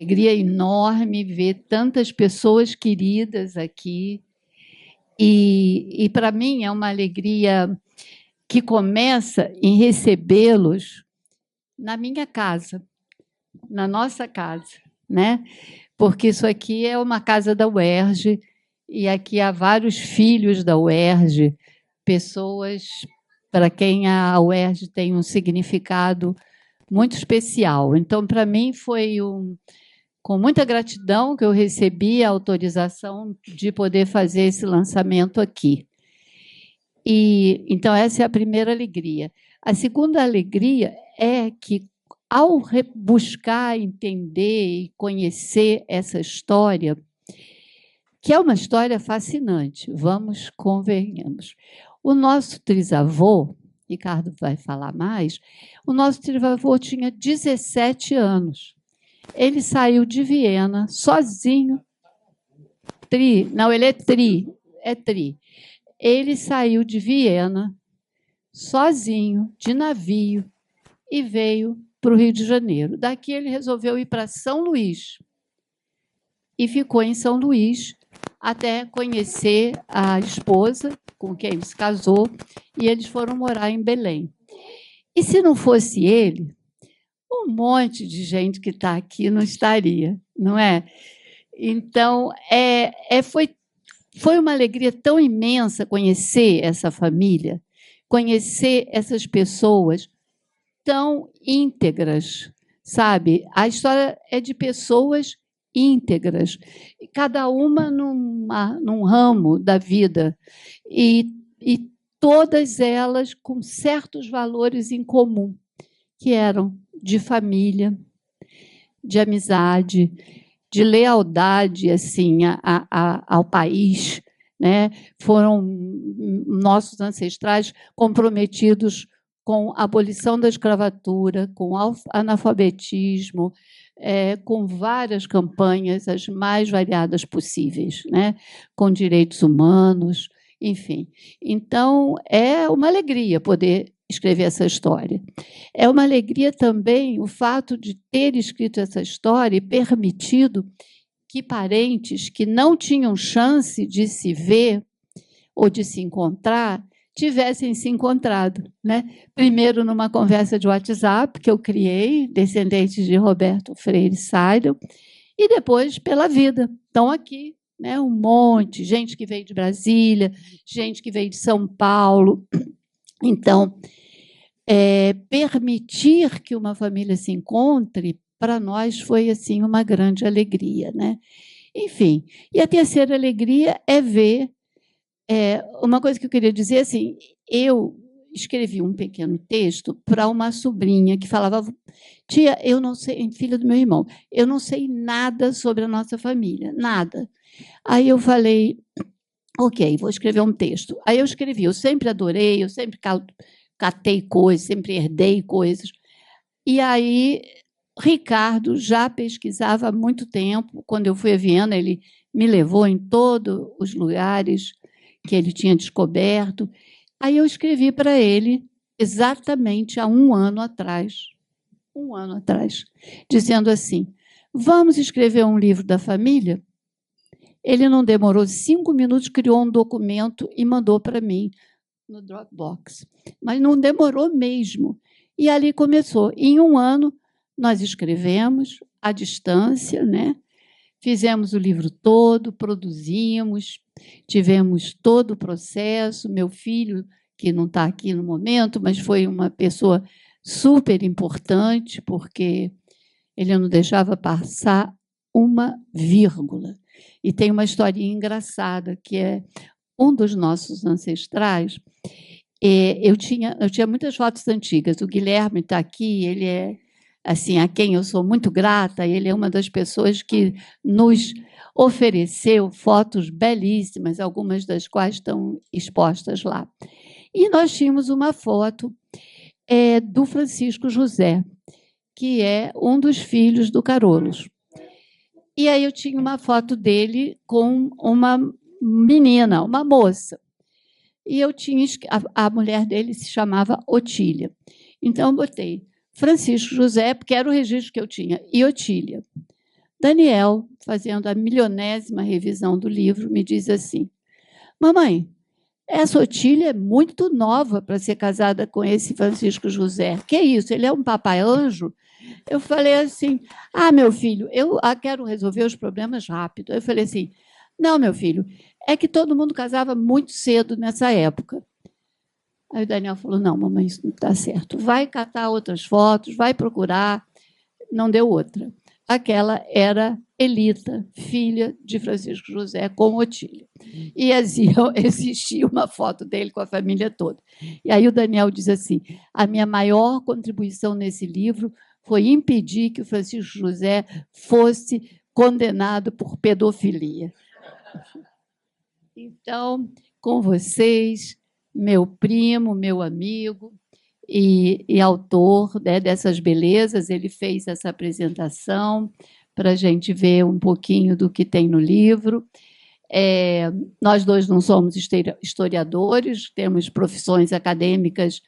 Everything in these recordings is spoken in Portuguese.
Alegria enorme ver tantas pessoas queridas aqui. E para mim é uma alegria que começa em recebê-los na minha casa, na nossa casa, né? Porque isso aqui é uma casa da UERJ, e aqui há vários filhos da UERJ, pessoas para quem a UERJ tem um significado muito especial. Então, para mim, foi com muita gratidão que eu recebi a autorização de poder fazer esse lançamento aqui. E então essa é a primeira alegria. A segunda alegria é que, ao buscar entender e conhecer essa história, que é uma história fascinante, vamos, convenhamos. O nosso trisavô, Ricardo vai falar mais, o nosso trisavô tinha 17 anos. Ele saiu de Viena sozinho. Não, ele é tri. Ele saiu de Viena sozinho, de navio, e veio para o Rio de Janeiro. Daqui ele resolveu ir para São Luís e ficou em São Luís até conhecer a esposa com quem ele se casou, e eles foram morar em Belém. E se não fosse ele, um monte de gente que está aqui não estaria, não é? Então, foi uma alegria tão imensa conhecer essa família, conhecer essas pessoas tão íntegras, sabe? A história é de pessoas íntegras, cada uma num ramo da vida, e todas elas com certos valores em comum, que eram de família, de amizade, de lealdade assim, ao país, né? Foram nossos ancestrais comprometidos com a abolição da escravatura, com o analfabetismo, com várias campanhas, as mais variadas possíveis, né? Com direitos humanos, enfim. Então, é uma alegria poder escrever essa história. É uma alegria também o fato de ter escrito essa história e permitido que parentes que não tinham chance de se ver ou de se encontrar tivessem se encontrado, né? Primeiro numa conversa de WhatsApp que eu criei, descendentes de Roberto Freire Seidel, e depois pela vida. Estão aqui, né? Um monte, gente que veio de Brasília, gente que veio de São Paulo. Então, permitir que uma família se encontre, para nós foi assim uma grande alegria, né? Enfim, e a terceira alegria é ver uma coisa que eu queria dizer assim, eu escrevi um pequeno texto para uma sobrinha que falava: tia, eu não sei, filha do meu irmão, eu não sei nada sobre a nossa família, nada. Aí eu falei: ok, vou escrever um texto. Aí eu escrevi, eu sempre adorei, eu sempre catei coisas, sempre herdei coisas. E aí, Ricardo já pesquisava há muito tempo. Quando eu fui a Viena, ele me levou em todos os lugares que ele tinha descoberto. Aí eu escrevi para ele exatamente há um ano atrás, dizendo assim: vamos escrever um livro da família? Ele não demorou 5 minutos, criou um documento e mandou para mim no Dropbox. Mas não demorou mesmo. E ali começou. Em um ano, nós escrevemos à distância, né? Fizemos o livro todo, produzimos, tivemos todo o processo. Meu filho, que não está aqui no momento, mas foi uma pessoa super importante, porque ele não deixava passar uma vírgula. E tem uma historinha engraçada, que é um dos nossos ancestrais. Eu tinha muitas fotos antigas. O Guilherme está aqui, ele é assim, a quem eu sou muito grata, ele é uma das pessoas que nos ofereceu fotos belíssimas, algumas das quais estão expostas lá. E nós tínhamos uma foto do Francisco José, que é um dos filhos do Carolos. E aí eu tinha uma foto dele com uma menina, uma moça. E eu tinha a mulher dele se chamava Otília. Então eu botei Francisco José, porque era o registro que eu tinha, e Otília. Daniel, fazendo a milionésima revisão do livro, me diz assim: mamãe, essa Otília é muito nova para ser casada com esse Francisco José. Que isso? Ele é um papai anjo? Eu falei assim: ah, meu filho, eu quero resolver os problemas rápido. Eu falei assim: não, meu filho, é que todo mundo casava muito cedo nessa época. Aí o Daniel falou: não, mamãe, isso não está certo. Vai catar outras fotos, vai procurar. Não deu outra. Aquela era Elita, filha de Francisco José com Otília. E existia uma foto dele com a família toda. E aí o Daniel diz assim: a minha maior contribuição nesse livro foi impedir que o Francisco José fosse condenado por pedofilia. Então, com vocês, meu primo, meu amigo e autor, né, dessas belezas, ele fez essa apresentação para a gente ver um pouquinho do que tem no livro. Nós dois não somos historiadores, temos profissões acadêmicas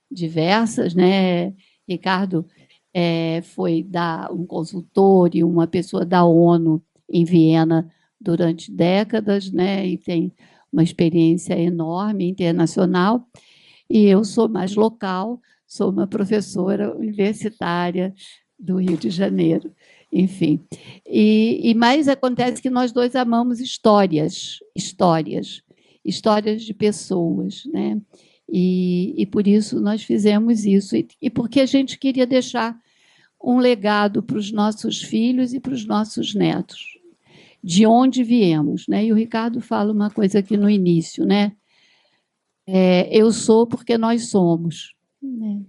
diversas, né? Ricardo foi um consultor e uma pessoa da ONU em Viena durante décadas, né? E tem uma experiência enorme internacional. E eu sou mais local, sou uma professora universitária do Rio de Janeiro, enfim. Mas acontece que nós dois amamos histórias de pessoas, né? E por isso nós fizemos isso, e porque a gente queria deixar um legado para os nossos filhos e para os nossos netos, de onde viemos, né? E o Ricardo fala uma coisa aqui no início, né? Eu sou porque nós somos, né?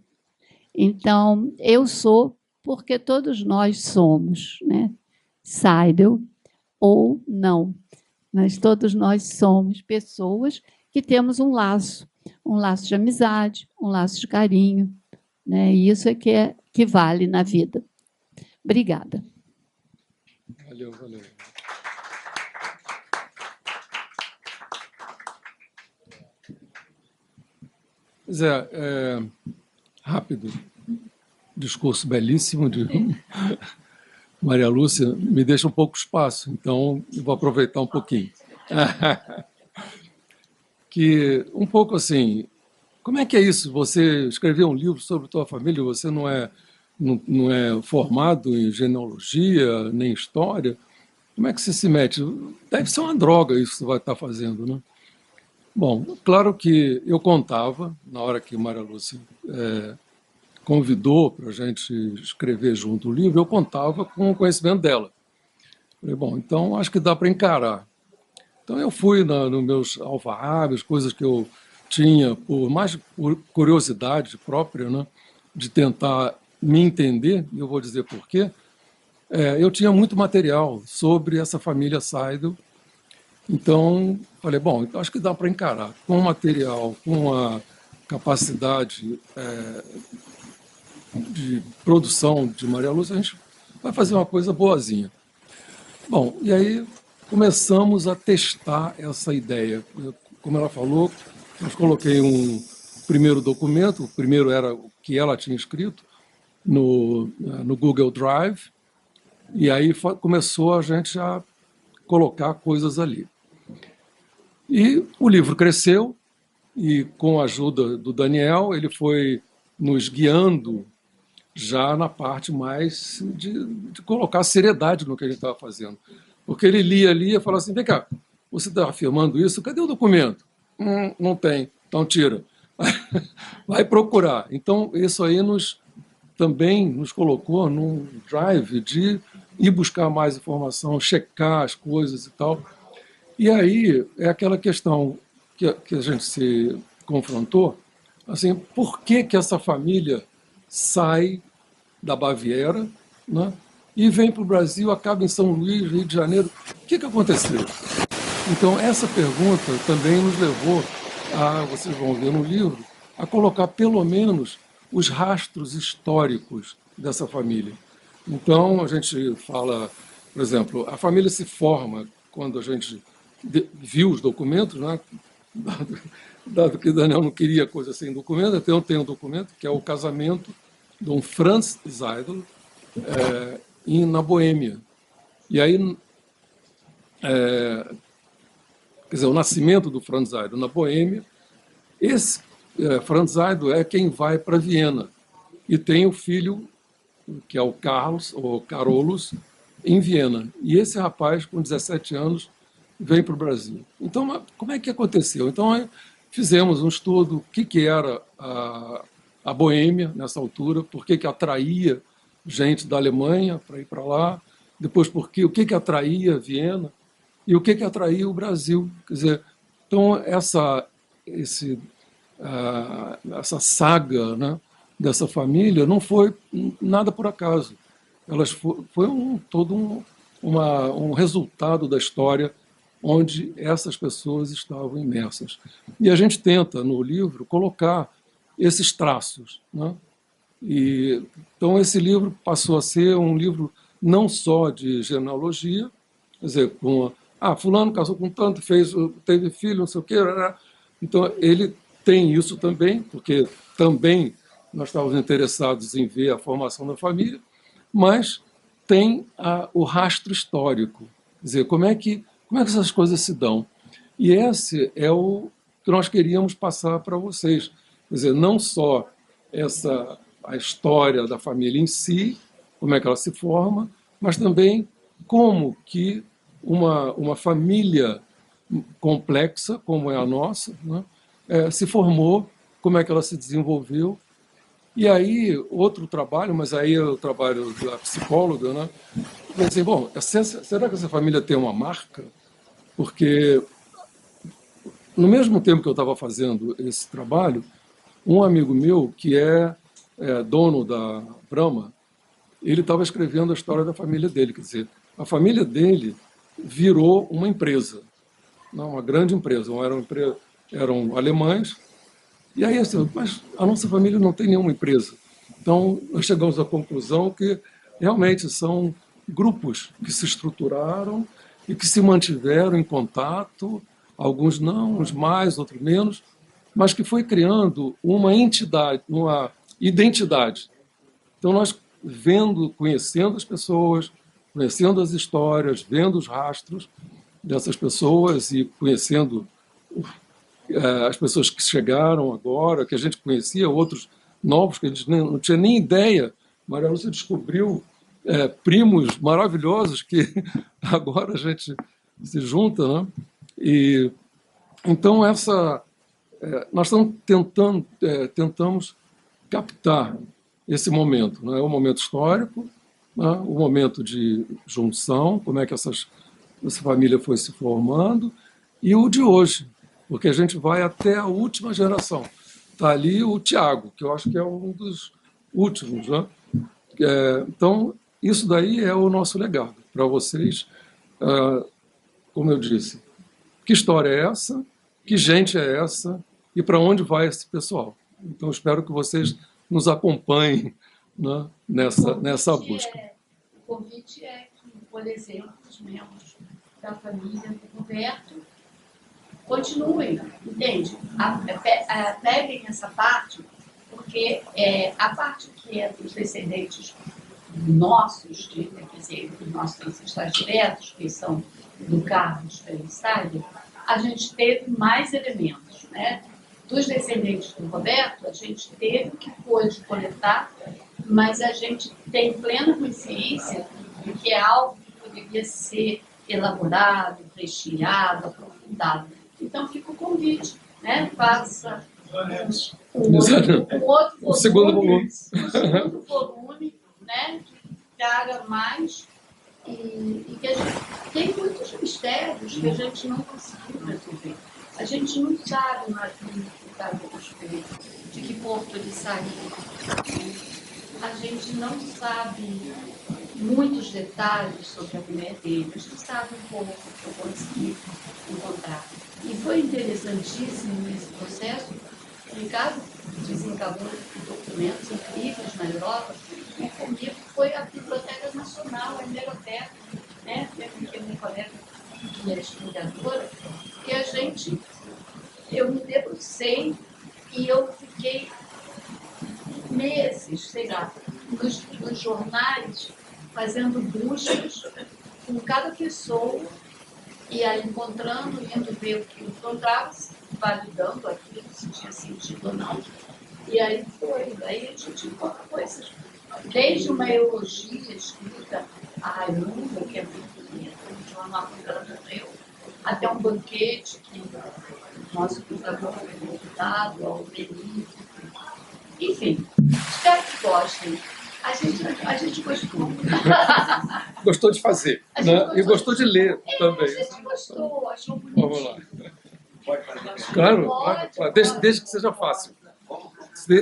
Então, eu sou porque todos nós somos, né? Saibam ou não, mas todos nós somos pessoas que temos um laço de amizade, um laço de carinho, né? E isso é que vale na vida. Obrigada. Valeu, valeu. Zé, rápido, discurso belíssimo de Maria Lúcia, me deixa um pouco espaço, então eu vou aproveitar um pouquinho. Que, um pouco assim, como é que é isso? Você escreveu um livro sobre tua família, você não é formado em genealogia, nem história, como é que você se mete? Deve ser uma droga isso que você vai estar fazendo, né? Bom, claro que eu contava, na hora que Maria Lúcia convidou para a gente escrever junto o livro, eu contava com o conhecimento dela. Falei, bom, então acho que dá para encarar. Então eu fui nos meus alfarrábios, coisas que eu tinha, mais por curiosidade própria, né, de tentar me entender, e eu vou dizer por quê. Eu tinha muito material sobre essa família Seidel. Então, falei, bom, então acho que dá para encarar. Com o material, com a capacidade de produção de Maria Lúcia, a gente vai fazer uma coisa boazinha. Bom, e aí começamos a testar essa ideia. Como ela falou, eu coloquei um primeiro documento, o primeiro era o que ela tinha escrito, no Google Drive, e aí começou a gente a colocar coisas ali. E o livro cresceu, e com a ajuda do Daniel, ele foi nos guiando já na parte mais de colocar seriedade no que a gente estava fazendo. Porque ele lia ali e falava assim, vem cá, você está afirmando isso? Cadê o documento? Não tem, então tira. Vai procurar. Então, isso aí também nos colocou num drive de ir buscar mais informação, checar as coisas e tal. E aí é aquela questão que a gente se confrontou, assim, por que essa família sai da Baviera, né, e vem para o Brasil, acaba em São Luís, Rio de Janeiro? O que aconteceu? Então, essa pergunta também nos levou vocês vão ver no livro, a colocar pelo menos os rastros históricos dessa família. Então, a gente fala, por exemplo, a família se forma quando a gente viu os documentos, né? Dado que Daniel não queria coisa sem documento, então tem um documento que é o casamento de um Franz Seidel na Boêmia. E aí, quer dizer, o nascimento do Franz Zaydo na Boêmia, esse Franz Zaydo é quem vai para Viena e tem o filho, que é o Carlos, ou Carolus, em Viena. E esse rapaz, com 17 anos, vem para o Brasil. Então, como é que aconteceu? Então, fizemos um estudo, o que era a Boêmia nessa altura, por que atraía gente da Alemanha para ir para lá, depois o que atraía Viena e o que atraía o Brasil. Quer dizer, então, essa saga, né, dessa família não foi nada por acaso. Foi todo um resultado da história onde essas pessoas estavam imersas. E a gente tenta, no livro, colocar esses traços, né? Então, esse livro passou a ser um livro não só de genealogia, quer dizer, fulano casou com tanto, teve filho, não sei o quê, né? Então, ele tem isso também, porque também nós estávamos interessados em ver a formação da família, mas tem o rastro histórico, quer dizer, como é que essas coisas se dão. E esse é o que nós queríamos passar para vocês, quer dizer, não só a história da família em si, como é que ela se forma, mas também como que uma família complexa, como é a nossa, né, se formou, como é que ela se desenvolveu. E aí, outro trabalho, mas aí é o trabalho da psicóloga, né? Pensei, bom, será que essa família tem uma marca? Porque, no mesmo tempo que eu estava fazendo esse trabalho, um amigo meu, que é dono da Brahma, ele estava escrevendo a história da família dele. Quer dizer, a família dele virou uma empresa, uma grande empresa. Eram alemães. E aí, assim, mas a nossa família não tem nenhuma empresa. Então, nós chegamos à conclusão que realmente são grupos que se estruturaram e que se mantiveram em contato, alguns não, uns mais, outros menos, mas que foi criando uma entidade, uma identidade. Então, nós conhecendo as pessoas, conhecendo as histórias, vendo os rastros dessas pessoas e conhecendo as pessoas que chegaram agora, que a gente conhecia, outros novos que a gente não tinha nem ideia. Maria Lúcia descobriu primos maravilhosos que agora a gente se junta, né? E então nós estamos tentamos captar esse momento, né? O momento histórico, né? O momento de junção, como é que essa família foi se formando, e o de hoje, porque a gente vai até a última geração. Está ali o Tiago, que eu acho que é um dos últimos, né? Então, isso daí é o nosso legado para vocês. Como eu disse, que história é essa? Que gente é essa? E para onde vai esse pessoal? Então, espero que vocês nos acompanhem, né, nessa busca. O convite é que, por exemplo, os membros da família do Roberto continuem, entende? Peguem essa parte, porque a parte que é dos descendentes nossos, quer dizer, dos nossos ancestrais diretos, que são do Carlos Felicitário, a gente teve mais elementos, né? Dos descendentes do Roberto, a gente teve o que pôde coletar, mas a gente tem plena consciência de que é algo que poderia ser elaborado, recheado, aprofundado. Então, fica o convite, né? Faça o segundo volume, né? Que traga mais e que a gente tem muitos mistérios que a gente não conseguiu resolver. A gente não sabe o navio que está de que porto ele saiu. A gente não sabe muitos detalhes sobre a mulher dele. A gente sabe um pouco que eu consegui encontrar. E foi interessantíssimo nesse processo. O Ricardo desencadeou documentos incríveis na Europa, e comigo foi a Biblioteca Nacional, a Hemeroteca, né? Tem uma colega que é historiadora, que eu me debrucei e eu fiquei meses, sei lá, nos jornais, fazendo buscas com cada pessoa ia encontrando, indo ver o que encontrava, validando aquilo, se tinha sentido ou não. E aí foi. Aí a gente encontra coisas. Desde uma elogia escrita a Raimundo, que é muito bonita, de uma africana morreu, até um banquete que o nosso fundador foi convidado ao Beni. Enfim, espero que gostem. A gente gostou. Gostou de fazer, né? E gostou de ler também. A gente gostou, achou bonito. Vamos lá. Claro, claro. Desde que seja fácil.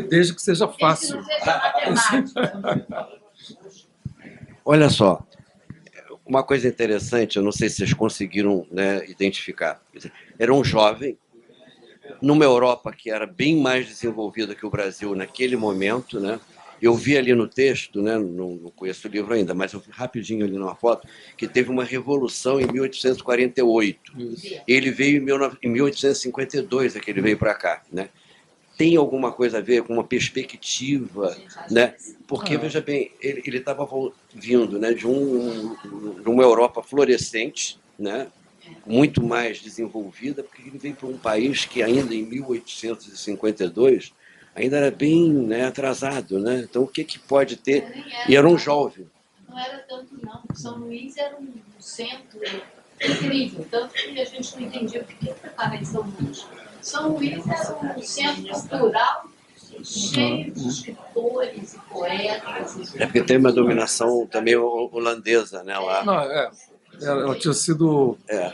Desde que seja fácil. Desde que não seja matemática. Olha só, uma coisa interessante, eu não sei se vocês conseguiram, né, identificar. Era um jovem, numa Europa que era bem mais desenvolvida que o Brasil naquele momento, né? Eu vi ali no texto, né, não conheço o livro ainda, mas eu vi rapidinho ali numa foto, que teve uma revolução em 1848. Ele veio em 1852, é que ele veio para cá, né? Tem alguma coisa a ver com uma perspectiva, né? Porque, veja bem, ele estava vindo, né, de uma Europa florescente, né, muito mais desenvolvida, porque ele veio para um país que ainda em 1852 ainda era bem, né, atrasado, né? Então, o que pode ter? E era um jovem. Não era tanto, não. São Luís era um centro incrível, tanto que a gente não entendia por que prepara em São Luís. São Luís era um centro cultural cheio de escritores e poetas. É porque tem uma dominação também holandesa, né, lá. Não, ela tinha sido quer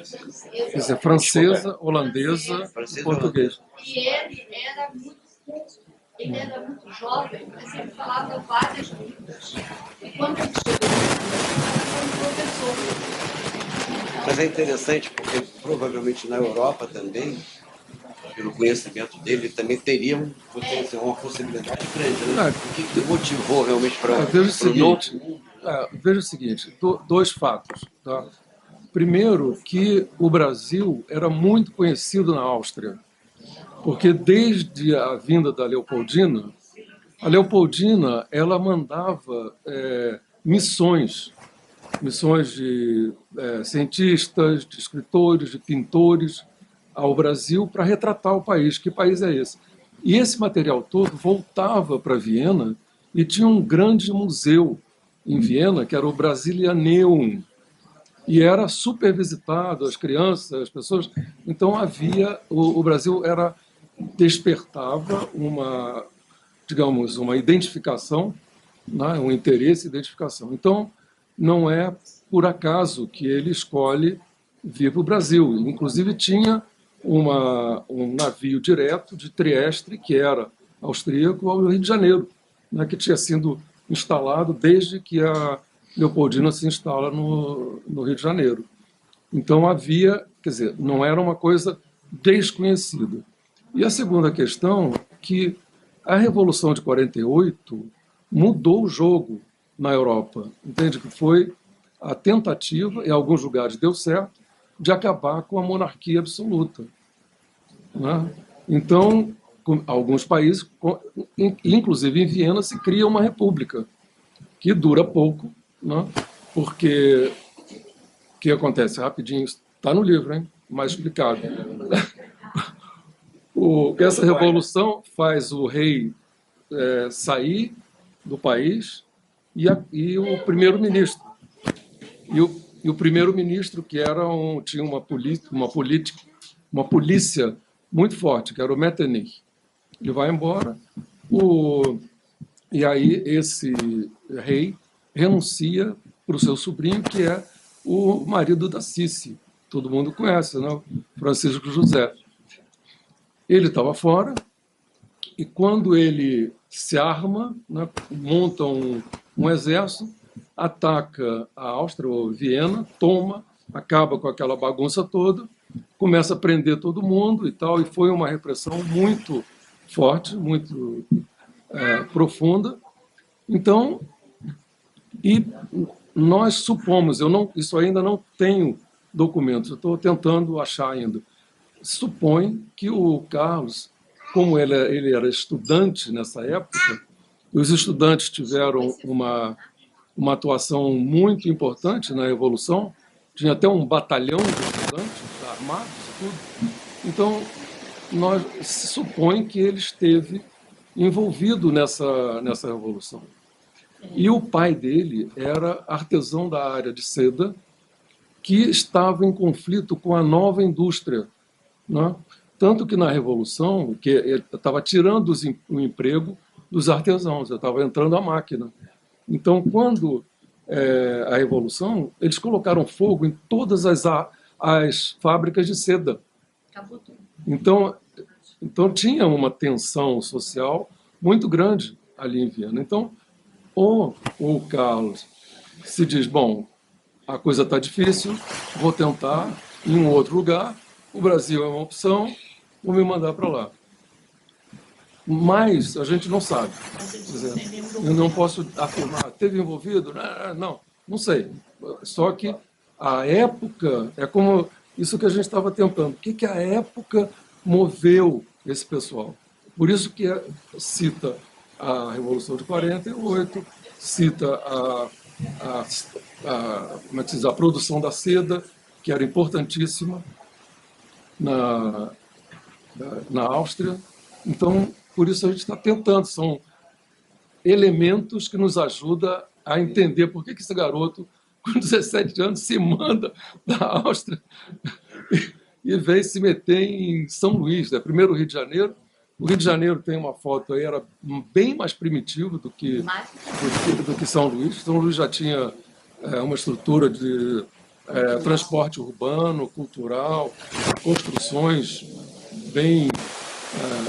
dizer, francesa, holandesa e portuguesa. E ele era muito culto. Ele era muito jovem, mas ele falava várias línguas. E quando ele chegou ele foi professor. Mas é interessante porque provavelmente na Europa também, pelo conhecimento dele, ele também teria uma possibilidade grande. Né? O que motivou realmente para veja o seguinte, dois fatos. Tá? Primeiro, que o Brasil era muito conhecido na Áustria, porque desde a vinda da Leopoldina, a Leopoldina ela mandava missões de cientistas, de escritores, de pintores ao Brasil para retratar o país. Que país é esse? E esse material todo voltava para Viena e tinha um grande museu em Viena, que era o Brasilianeum, e era super visitado, as crianças, as pessoas. Então havia, o Brasil despertava uma, digamos, uma identificação, né, um interesse e identificação. Então, não é por acaso que ele escolhe vir para o Brasil. Inclusive, tinha um navio direto de Trieste, que era austríaco, ao Rio de Janeiro, né, que tinha sido instalado desde que a Leopoldina se instala no Rio de Janeiro. Então, havia, quer dizer, não era uma coisa desconhecida. E a segunda questão, que a Revolução de 48 mudou o jogo na Europa, entende? Que foi a tentativa, em alguns lugares deu certo, de acabar com a monarquia absoluta. Né? Então, alguns países, inclusive em Viena, se cria uma república, que dura pouco, né? Porque o que acontece? Rapidinho, está no livro, hein? Mais explicado. Essa revolução faz o rei sair do país e o primeiro-ministro. E o primeiro-ministro, que tinha uma polícia muito forte, que era o Metternich. Ele vai embora, e aí esse rei renuncia para o seu sobrinho, que é o marido da Cici. Todo mundo conhece, né? Francisco José. Ele estava fora, e quando ele se arma, né, monta um exército, ataca a Áustria, ou Viena, acaba com aquela bagunça toda, começa a prender todo mundo e tal, e foi uma repressão muito forte, muito profunda. Então, e nós supomos, isso ainda não tenho documentos, eu estou tentando achar ainda, supõe que o Carlos, como ele era estudante nessa época, os estudantes tiveram uma atuação muito importante na Revolução, tinha até um batalhão de estudantes armados e tudo. Então, se supõe que ele esteve envolvido nessa revolução. E o pai dele era artesão da área de seda, que estava em conflito com a nova indústria, né? Tanto que na Revolução, que ele estava tirando o emprego dos artesãos, estava entrando a máquina. Então, quando a Revolução, eles colocaram fogo em todas as fábricas de seda. Acabou tudo. Então tinha uma tensão social muito grande ali em Viena. Então, ou o Carlos se diz, bom, a coisa está difícil, vou tentar em um outro lugar, o Brasil é uma opção, vou me mandar para lá. Mas a gente não sabe. Quer dizer, eu não posso afirmar, teve envolvido? Não sei. Só que a época, é como isso que a gente estava tentando. O que a época moveu esse pessoal? Por isso que cita a Revolução de 48, cita como é que se diz, a produção da seda, que era importantíssima na Áustria. Então, por isso a gente está tentando. São elementos que nos ajudam a entender por que esse garoto, com 17 anos, se manda da Áustria e vem se meter em São Luís, né? Primeiro o Rio de Janeiro. O Rio de Janeiro tem uma foto aí, era bem mais primitivo do que São Luís. São Luís já tinha uma estrutura de transporte urbano, cultural, construções bem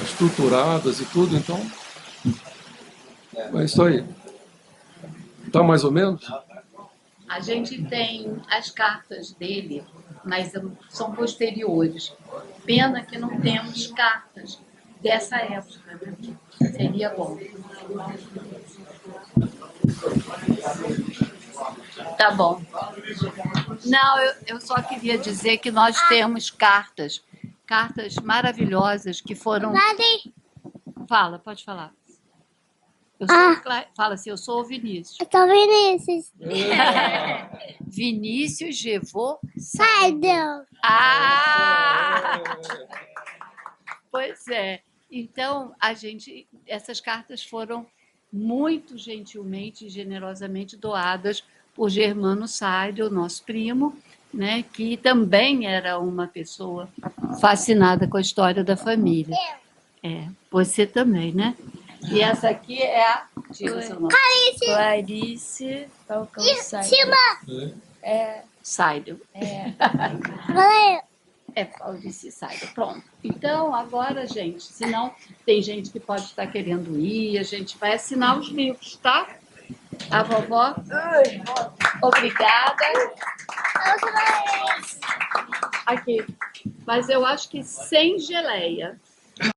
estruturadas e tudo. Então, é isso aí. Tá mais ou menos? A gente tem as cartas dele, mas são posteriores. Pena que não temos cartas dessa época, né? Seria bom. Tá bom. Não, eu só queria dizer que nós temos cartas maravilhosas que foram... Fala, pode falar. Fala assim, eu sou o Vinícius. Eu sou o Vinícius. Vinícius Gevô Seidel. Pois é. Então, essas cartas foram muito gentilmente e generosamente doadas por Germano Seidel, nosso primo, né, que também era uma pessoa fascinada com a história da família. Você também, né? E essa aqui é a... Diga seu nome. Clarice Falcão Seidel. Seidel. Valeu. Clarice Seidel. Pronto. Então, agora, gente, senão tem gente que pode estar querendo ir, a gente vai assinar os livros, tá? A vovó? Obrigada. Aqui. Mas eu acho que sem geleia.